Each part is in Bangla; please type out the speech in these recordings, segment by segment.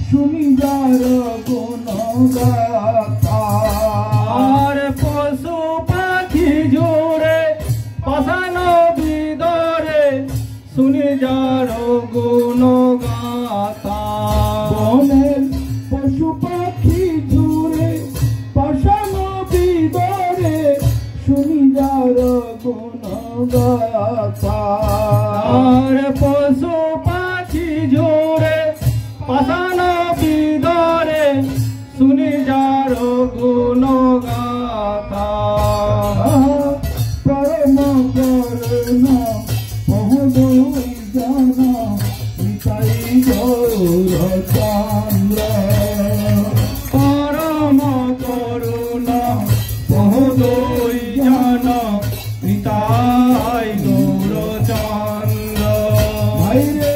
শুনি যার গুণ গাথা আর পশু যার গুণ গাথা আর পশু পাখি ঝরে পাষাণ বিদরে শুনি যার গুণ গাথা পরম করুণ বহুদূর জন নিতাই গৌর চন্দ্র পরম করুণ বহুদূর জন নিতাই গৌরচন্দ্র ভাইরে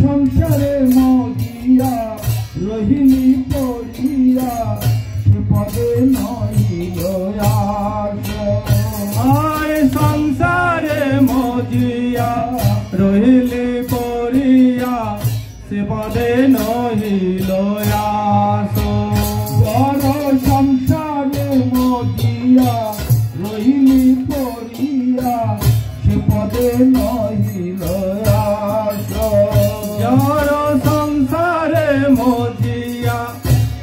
সংসারে মজিয়া রহিলি পড়িয়া সে পদে নহিল আস আর সংসারে মজিয়া রহিলি পড়িয়া সে পদে নহিল আস বড় সংসারে মজিয়া রহিলি পড়িয়া সে পদে নহিল আস যার সংসারে মজিয়া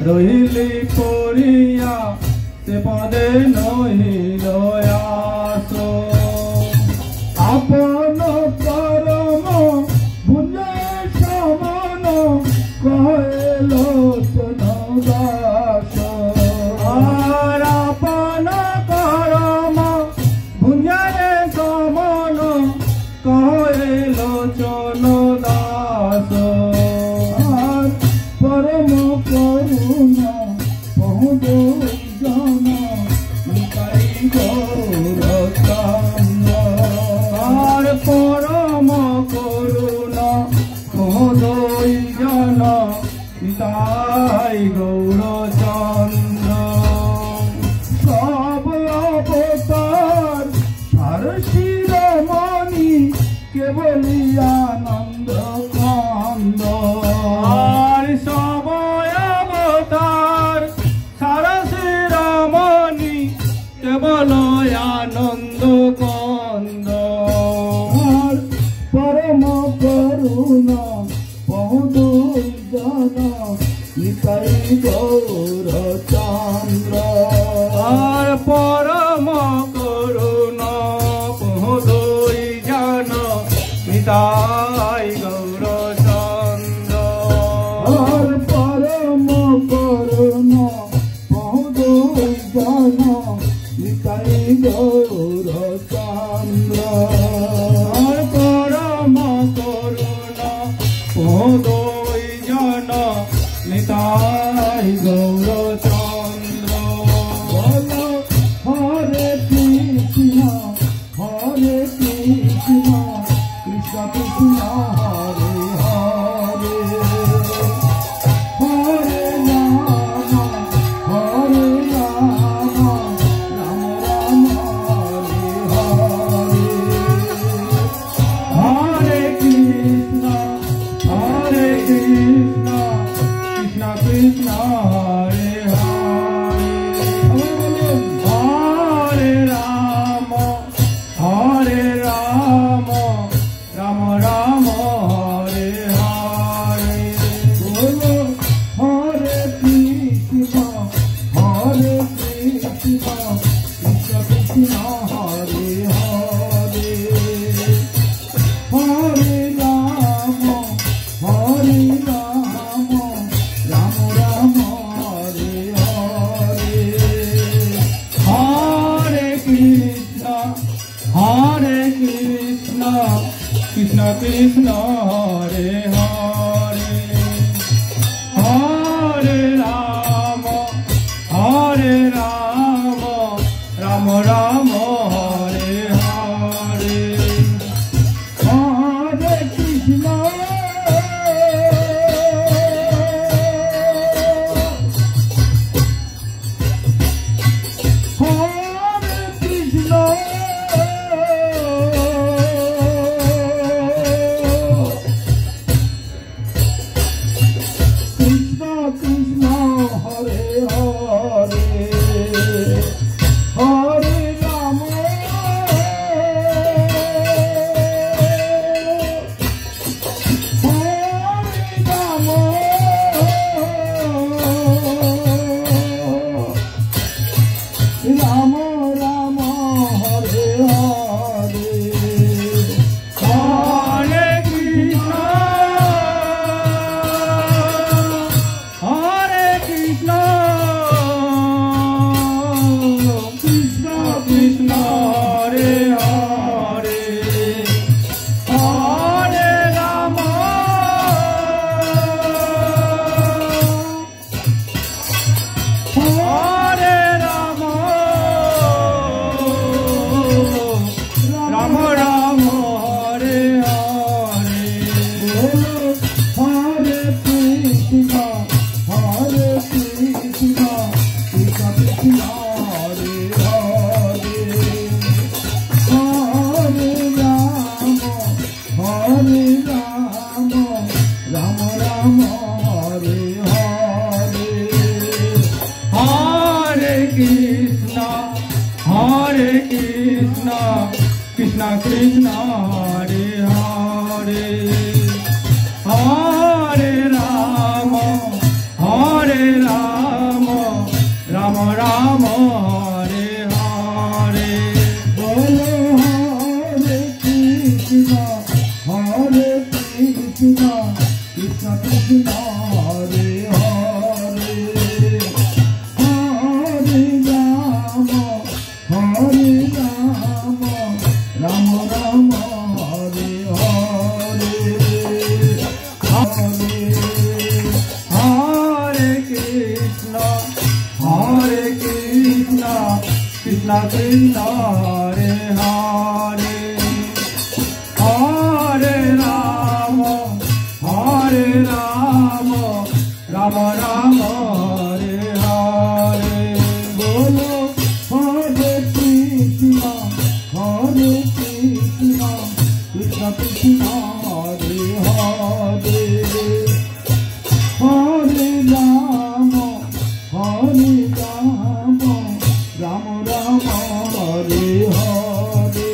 রহিলি পড়িয়া সে পদে নহিল আস আপন পরম ভুজে সমন কহেল দাস আর আপন করম ভুঞ্জারে সমন কহে লোচন দাস আর পরম করুণ বহুদূর জন নিতাই গৌর চন্দ্র আর পরম করুণ মহোদয় জন নিতাই গৌরচন্দ্র সব অবতার সার শিরোমণি কেবলি আনন্দ কান্দ আর সবয় অবতার সারসির মণি কেবল আনন্দ কন্দ আর পরম করুণ বহুদূর জন নিতাই গৌর চন্দ্র আর পরম করুণ বহুদূর জন নিতাই গৌরচন্দ্র আর পরম করুণ বহুদূর জন নিতাই গৌর চন্দ্র আর পরম করুণ বহুদূর জন নিতাই গৌরচন্দ্র বল হরে কৃষ্ণ কৃষ্ণ কৃষ্ণ হরে হরে হরে রাম রাম রাম হরে হরে কৃষ্ণ কৃষ্ণ কৃষ্ণ হরে হরে হরে রাম রাম রাম হরে হরে বলো হরে কৃষ্ণ কৃষ্ণ কৃষ্ণ হরে হরে হরে রাম রাম রাম হরে হরে হরে কৃষ্ণ কৃষ্ণ কৃষ্ণ হরে হরে হরে রাম রাম রাম হরে হরে হরে কৃষ্ণ হরে কৃষ্ণ কৃষ্ণ কৃষ্ণ হরে হরে হরে রাম রাম রাম হরে Krishna Krishna Hare Hare Hare Rama Rama Rama Hare Hare Bolo Hare Krishna Krishna Krishna Hare Hare Hare Rama Rama Rama Hare Hare Hare Krishna Krishna Krishna Hare Hare Hare Rama Rama Rama Hare Hare Bolo Hare Krishna Krishna Krishna Hare Hare Hare Rama Rama Rama Hare Hare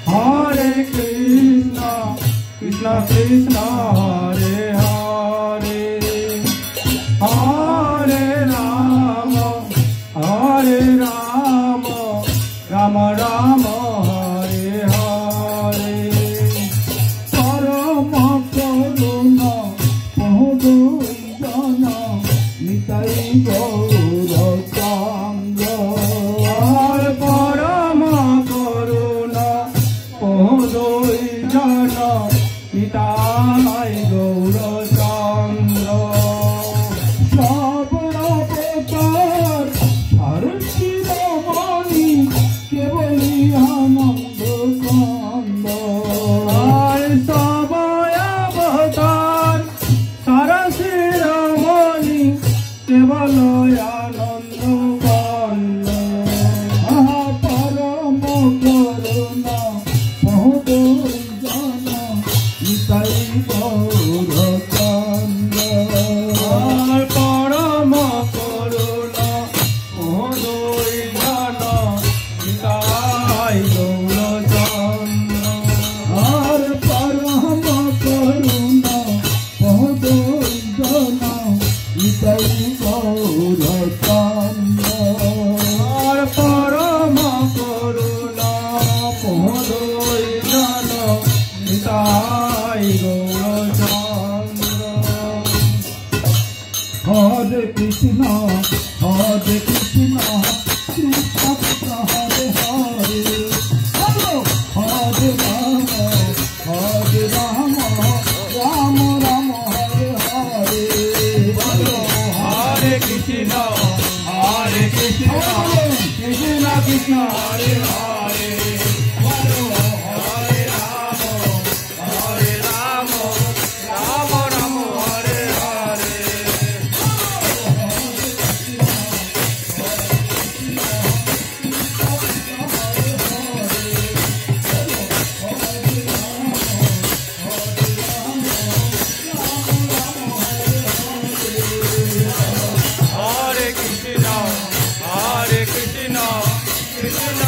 Hare Krishna Krishna Krishna Hare Hare Hare Rama Rama Rama Hare Hare Param Karuna Pahodo Jana Nitai Gaura Chandra Hare Parama Karuna Pahodoy Jana Nitai Gaura Chandra Sabra Potar Harshi Ramani Kevali Ananda Kanda Hare Sabaya Bhatar Sarasi Ramani Kevalaya Nanda Kanda Param Karuna Pahodo Jana Nitai Gaura Chandra Hare Parama Karuna Pahodoy Jana Nitai Gaura Chandra Har Parama Karuna Pahodo Jana Nitai Gaura Chandra Hare Parama Karuna Pahodoy Jana Nitai Gaura Chandra Hare Krishna Krishna Krishna Hare Hare Hare Rama Rama Rama Hare Hare Hare Krishna Krishna Krishna Hare Hare Hare Rama Rama Rama Hare Hare Hare Krishna Krishna Krishna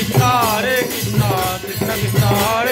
Krishna Krishna Krishna Hare